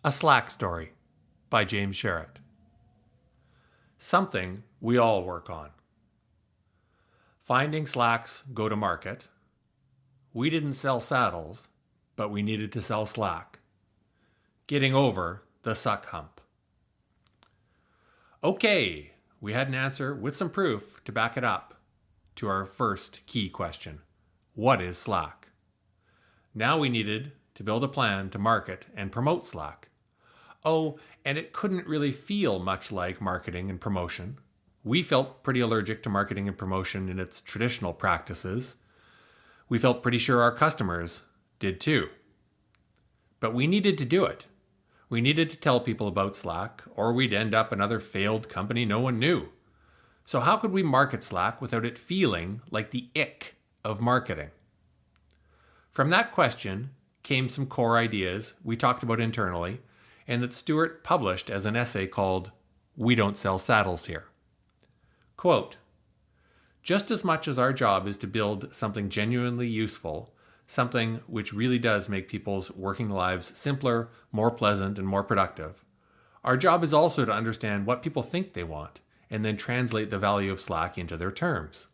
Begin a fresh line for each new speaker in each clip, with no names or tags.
A Slack Story by James Sherrett. Something we all work on. Finding Slack's go-to-market. We didn't sell saddles, but we needed to sell Slack. Getting over the suck hump. Okay, we had an answer with some proof to back it up to our first key question. What is Slack? Now we needed to build a plan to market and promote Slack. Oh, and it couldn't really feel much like marketing and promotion. We felt pretty allergic to marketing and promotion in its traditional practices. We felt pretty sure our customers did too. But we needed to do it. We needed to tell people about Slack, or we'd end up another failed company no one knew. So how could we market Slack without it feeling like the ick of marketing? From that question came some core ideas we talked about internally, and that Stewart published as an essay called We Don't Sell Saddles Here. Quote, just as much as our job is to build something genuinely useful, something which really does make people's working lives simpler, more pleasant, and more productive, our job is also to understand what people think they want and then translate the value of Slack into their terms.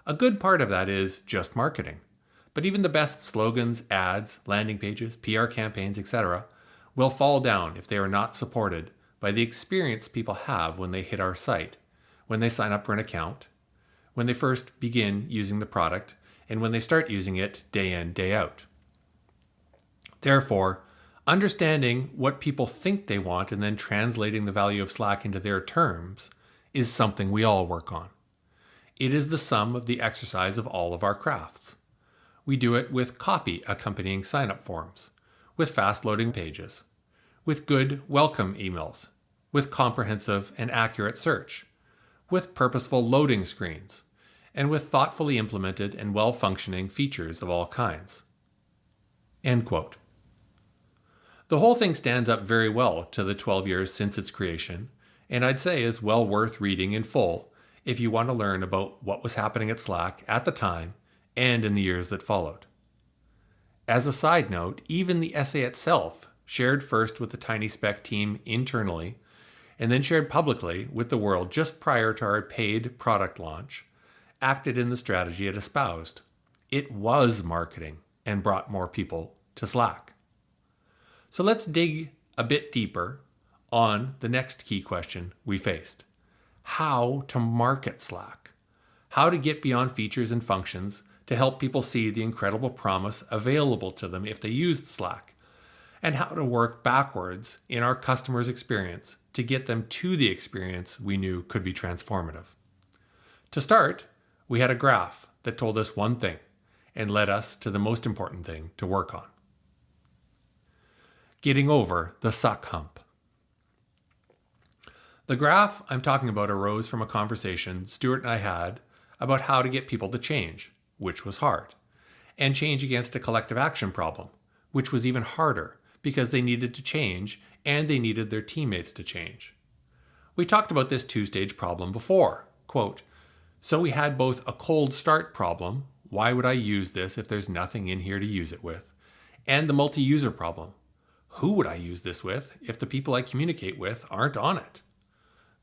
A good part of that is just marketing, but even the best slogans, ads, landing pages, PR campaigns, etc., will fall down if they are not supported by the experience people have when they hit our site, when they sign up for an account, when they first begin using the product, and when they start using it day in, day out. Therefore, understanding what people think they want and then translating the value of Slack into their terms is something we all work on. It is the sum of the exercise of all of our crafts. We do it with copy accompanying sign-up forms, with fast-loading pages, with good welcome emails, with comprehensive and accurate search, with purposeful loading screens, and with thoughtfully implemented and well-functioning features of all kinds. End quote. The whole thing stands up very well to the 12 years since its creation, and I'd say is well worth reading in full if you want to learn about what was happening at Slack at the time and in the years that followed. As a side note, even the essay itself, shared first with the Tiny Speck team internally, and then shared publicly with the world just prior to our paid product launch, acted in the strategy it espoused. It was marketing and brought more people to Slack. So let's dig a bit deeper on the next key question we faced. How to market Slack. How to get beyond features and functions to help people see the incredible promise available to them if they used Slack, and how to work backwards in our customers' experience to get them to the experience we knew could be transformative. To start, we had a graph that told us one thing and led us to the most important thing to work on. Getting over the suck hump. The graph I'm talking about arose from a conversation Stewart and I had about how to get people to change, which was hard, and change against a collective action problem, which was even harder because they needed to change and they needed their teammates to change. We talked about this two-stage problem before. Quote, so we had both a cold start problem, why would I use this if there's nothing in here to use it with, and the multi-user problem, who would I use this with if the people I communicate with aren't on it?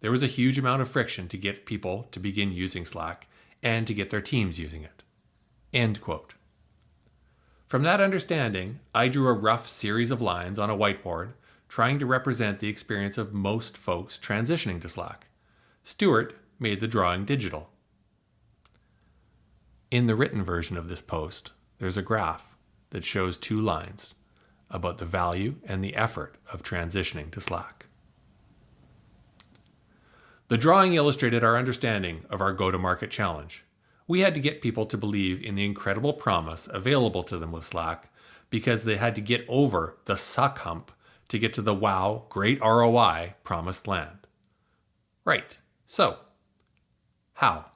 There was a huge amount of friction to get people to begin using Slack and to get their teams using it. End quote. From that understanding, I drew a rough series of lines on a whiteboard trying to represent the experience of most folks transitioning to Slack. Stewart made the drawing digital. In the written version of this post, there's a graph that shows two lines about the value and the effort of transitioning to Slack. The drawing illustrated our understanding of our go-to-market challenge. We had to get people to believe in the incredible promise available to them with Slack because they had to get over the suck hump to get to the wow, great ROI promised land. Right, so how?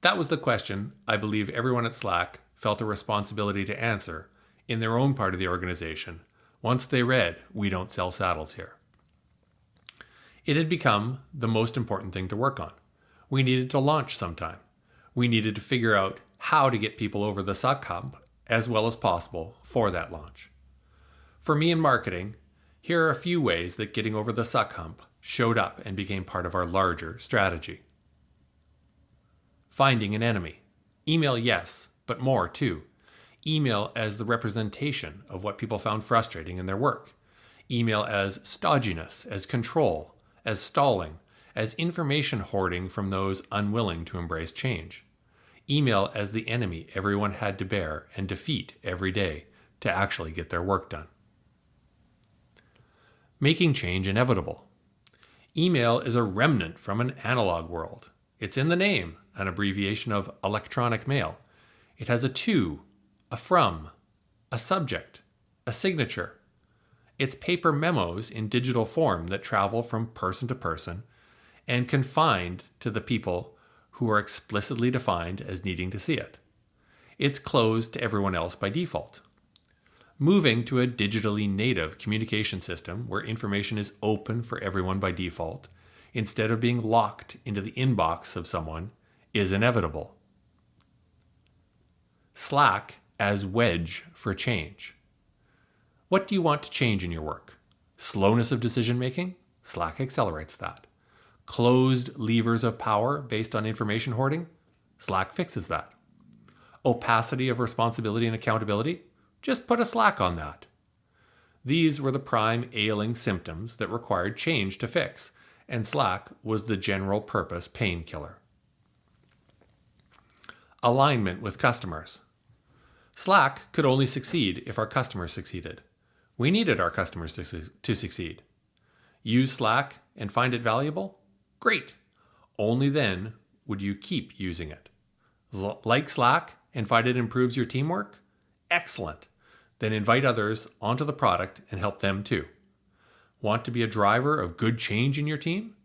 That was the question I believe everyone at Slack felt a responsibility to answer in their own part of the organization once they read We Don't Sell Saddles Here. It had become the most important thing to work on. We needed to launch sometime. We needed to figure out how to get people over the suck hump as well as possible for that launch. For me in marketing, here are a few ways that getting over the suck hump showed up and became part of our larger strategy. Finding an enemy. Email, yes, but more too. Email as the representation of what people found frustrating in their work. Email as stodginess, as control, as stalling, as information hoarding from those unwilling to embrace change. Email as the enemy everyone had to bear and defeat every day to actually get their work done. Making change inevitable. Email is a remnant from an analog world. It's in the name, an abbreviation of electronic mail. It has a to, a from, a subject, a signature. It's paper memos in digital form that travel from person to person and confined to the people who are explicitly defined as needing to see it. It's closed to everyone else by default. Moving to a digitally native communication system where information is open for everyone by default, instead of being locked into the inbox of someone, is inevitable. Slack as wedge for change. What do you want to change in your work? Slowness of decision making? Slack accelerates that. Closed levers of power based on information hoarding? Slack fixes that. Opacity of responsibility and accountability? Just put a Slack on that. These were the prime ailing symptoms that required change to fix, and Slack was the general purpose painkiller. Alignment with customers. Slack could only succeed if our customers succeeded. We needed our customers to succeed. Use Slack and find it valuable? Great. Only then would you keep using it. Like Slack and find it improves your teamwork? Excellent. Then invite others onto the product and help them too. Want to be a driver of good change in your team?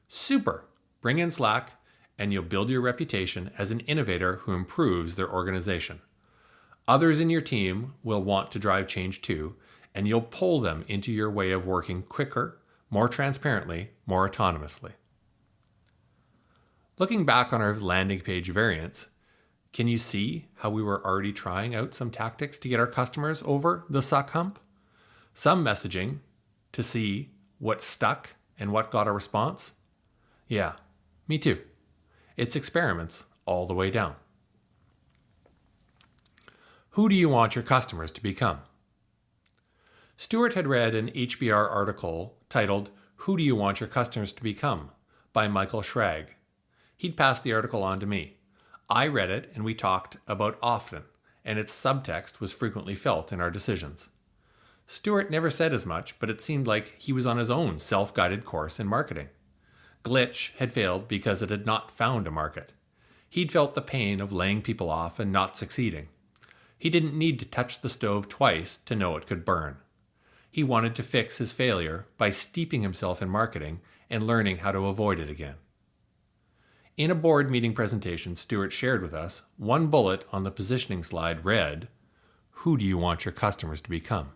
Super. Bring in Slack and you'll build your reputation as an innovator who improves their organization. Others in your team will want to drive change too, and you'll pull them into your way of working quicker, more transparently, more autonomously. Looking back on our landing page variants, can you see how we were already trying out some tactics to get our customers over the suck hump? Some messaging to see what stuck and what got a response? Yeah, me too. It's experiments all the way down. Who do you want your customers to become? Stewart had read an HBR article titled, "Who Do You Want Your Customers to Become?" by Michael Schrag. He'd passed the article on to me. I read it and we talked about often, and its subtext was frequently felt in our decisions. Stewart never said as much, but it seemed like he was on his own self-guided course in marketing. Glitch had failed because it had not found a market. He'd felt the pain of laying people off and not succeeding. He didn't need to touch the stove twice to know it could burn. He wanted to fix his failure by steeping himself in marketing and learning how to avoid it again. In a board meeting presentation, Stewart shared with us one bullet on the positioning slide read, "Who do you want your customers to become?"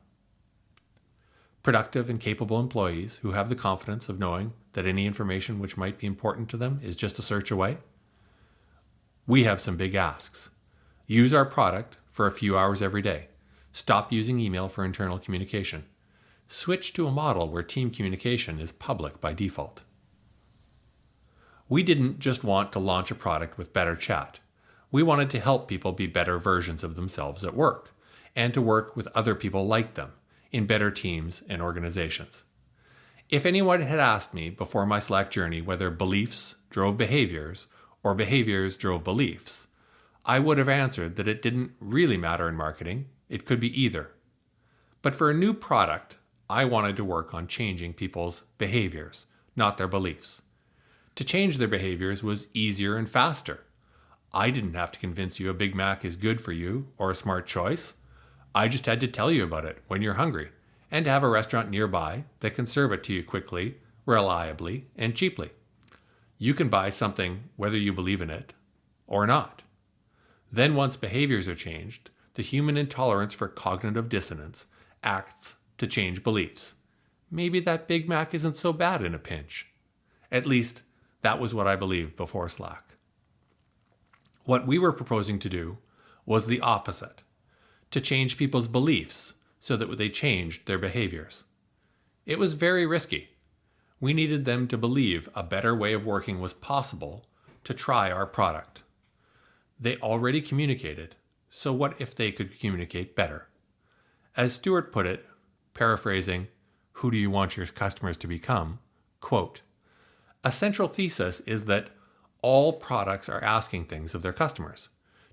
Productive and capable employees who have the confidence of knowing that any information which might be important to them is just a search away? We have some big asks. Use our product for a few hours every day. Stop using email for internal communication. Switch to a model where team communication is public by default. We didn't just want to launch a product with better chat. We wanted to help people be better versions of themselves at work, and to work with other people like them in better teams and organizations. If anyone had asked me before my Slack journey whether beliefs drove behaviors or behaviors drove beliefs, I would have answered that it didn't really matter in marketing. It could be either. But for a new product, I wanted to work on changing people's behaviors, not their beliefs. To change their behaviors was easier and faster. I didn't have to convince you a Big Mac is good for you or a smart choice. I just had to tell you about it when you're hungry and to have a restaurant nearby that can serve it to you quickly, reliably, and cheaply. You can buy something whether you believe in it or not. Then once behaviors are changed, the human intolerance for cognitive dissonance acts to change beliefs. Maybe that Big Mac isn't so bad in a pinch. At least, that was what I believed before Slack. What we were proposing to do was the opposite, to change people's beliefs so that they changed their behaviors. It was very risky. We needed them to believe a better way of working was possible to try our product. They already communicated, so what if they could communicate better? As Stewart put it, paraphrasing, "Who do you want your customers to become?" quote, "A central thesis is that all products are asking things of their customers,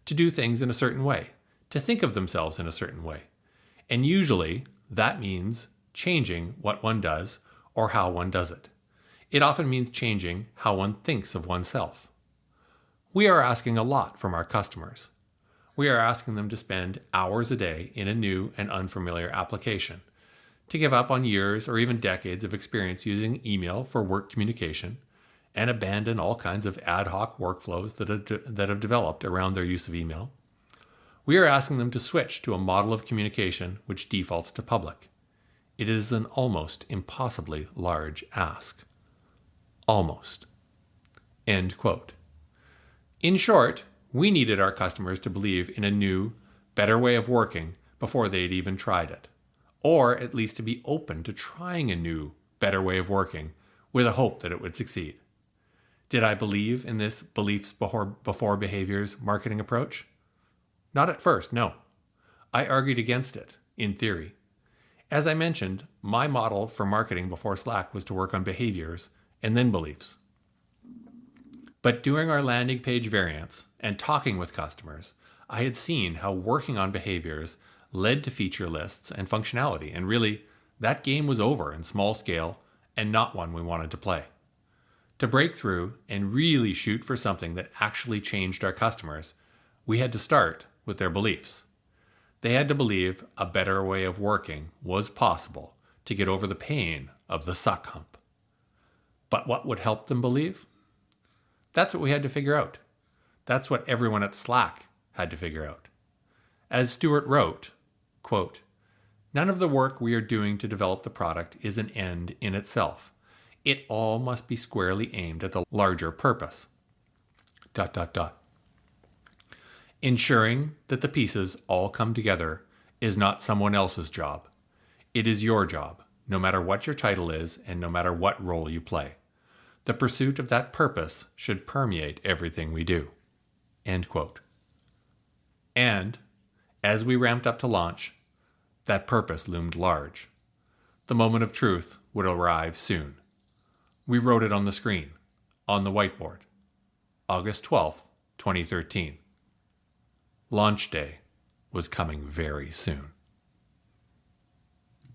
to do things in a certain way, to think of themselves in a certain way. And usually that means changing what one does or how one does it. It often means changing how one thinks of oneself. We are asking a lot from our customers. We are asking them to spend hours a day in a new and unfamiliar application, to give up on years or even decades of experience using email for work communication, and abandon all kinds of ad hoc workflows that have developed around their use of email. We are asking them to switch to a model of communication which defaults to public. It is an almost impossibly large ask. Almost." End quote. In short, we needed our customers to believe in a new, better way of working before they'd even tried it, or at least to be open to trying a new, better way of working with a hope that it would succeed. Did I believe in this beliefs before behaviors marketing approach? Not at first, no. I argued against it, in theory. As I mentioned, my model for marketing before Slack was to work on behaviors and then beliefs. But during our landing page variants and talking with customers, I had seen how working on behaviors led to feature lists and functionality, and really, that game was over in small scale and not one we wanted to play. To break through and really shoot for something that actually changed our customers, we had to start with their beliefs. They had to believe a better way of working was possible to get over the pain of the suck hump. But what would help them believe? That's what we had to figure out. That's what everyone at Slack had to figure out. As Stewart wrote, quote, "None of the work we are doing to develop the product is an end in itself. It all must be squarely aimed at the larger purpose. ... Ensuring that the pieces all come together is not someone else's job. It is your job, no matter what your title is and no matter what role you play. The pursuit of that purpose should permeate everything we do." End quote. And, as we ramped up to launch, that purpose loomed large. The moment of truth would arrive soon. We wrote it on the screen, on the whiteboard. August 12th, 2013. Launch day was coming very soon.